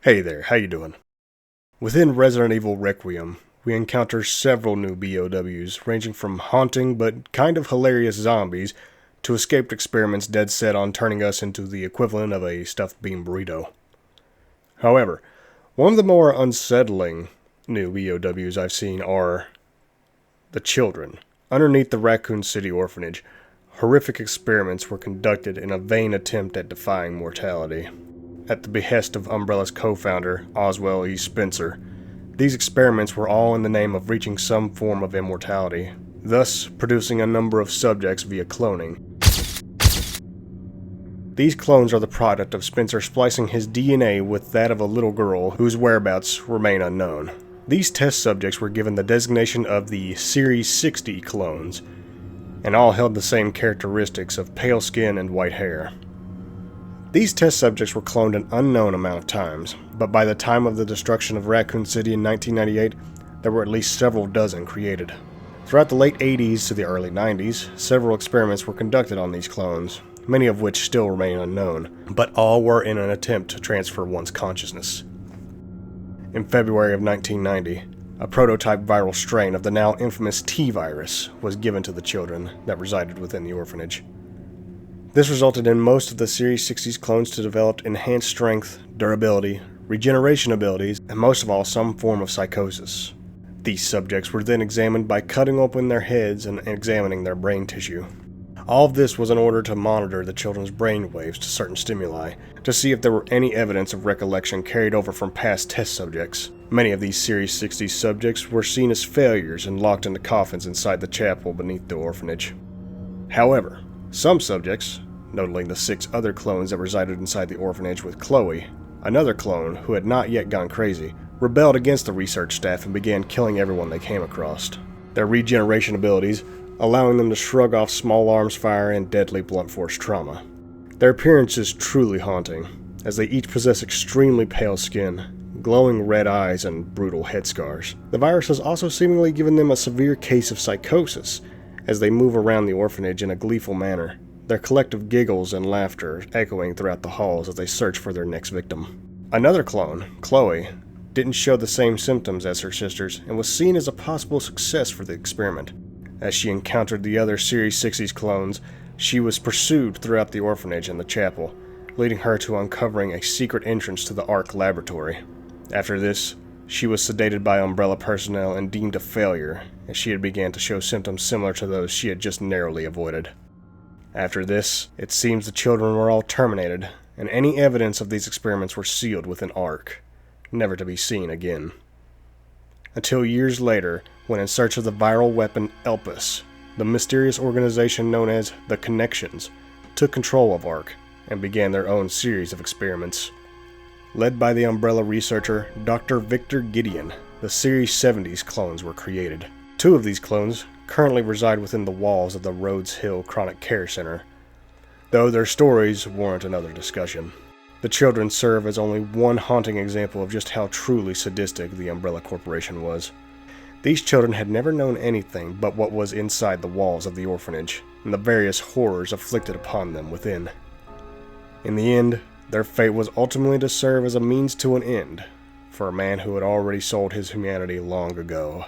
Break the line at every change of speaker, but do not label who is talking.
Hey there, how you doing? Within Resident Evil Requiem, we encounter several new BOWs, ranging from haunting but kind of hilarious zombies to escaped experiments dead set on turning us into the equivalent of a stuffed bean burrito. However, one of the more unsettling new BOWs I've seen are the children. Underneath the Raccoon City orphanage, horrific experiments were conducted in a vain attempt at defying mortality. At the behest of Umbrella's co-founder, Oswell E. Spencer, these experiments were all in the name of reaching some form of immortality, thus producing a number of subjects via cloning. These clones are the product of Spencer splicing his DNA with that of a little girl whose whereabouts remain unknown. These test subjects were given the designation of the Series 60 clones, and all held the same characteristics of pale skin and white hair. These test subjects were cloned an unknown amount of times, but by the time of the destruction of Raccoon City in 1998, there were at least several dozen created. Throughout the late 80s to the early 90s, several experiments were conducted on these clones, many of which still remain unknown, but all were in an attempt to transfer one's consciousness. In February of 1990, a prototype viral strain of the now infamous T-virus was given to the children that resided within the orphanage. This resulted in most of the Series 60's clones to develop enhanced strength, durability, regeneration abilities, and most of all, some form of psychosis. These subjects were then examined by cutting open their heads and examining their brain tissue. All of this was in order to monitor the children's brain waves to certain stimuli, to see if there were any evidence of recollection carried over from past test subjects. Many of these Series 60 subjects were seen as failures and locked into coffins inside the chapel beneath the orphanage. However, some subjects, notably the 6 other clones that resided inside the orphanage with Chloe, another clone who had not yet gone crazy, rebelled against the research staff and began killing everyone they came across. Their regeneration abilities allowing them to shrug off small arms fire and deadly blunt force trauma. Their appearance is truly haunting, as they each possess extremely pale skin, glowing red eyes, and brutal head scars. The virus has also seemingly given them a severe case of psychosis, as they move around the orphanage in a gleeful manner, their collective giggles and laughter echoing throughout the halls as they search for their next victim. Another clone, Chloe, didn't show the same symptoms as her sisters and was seen as a possible success for the experiment. As she encountered the other Series 60's clones, she was pursued throughout the orphanage and the chapel, leading her to uncovering a secret entrance to the Ark laboratory. After this, she was sedated by Umbrella personnel and deemed a failure, as she had began to show symptoms similar to those she had just narrowly avoided. After this, it seems the children were all terminated, and any evidence of these experiments were sealed with an Ark, never to be seen again. Until years later, when in search of the viral weapon Elpis, the mysterious organization known as the Connections took control of Ark and began their own series of experiments. Led by the Umbrella researcher Dr. Victor Gideon, the Series 70's clones were created. 2 of these clones currently reside within the walls of the Rhodes Hill Chronic Care Center, though their stories warrant another discussion. The children serve as only one haunting example of just how truly sadistic the Umbrella Corporation was. These children had never known anything but what was inside the walls of the orphanage, and the various horrors afflicted upon them within. In the end, their fate was ultimately to serve as a means to an end, for a man who had already sold his humanity long ago.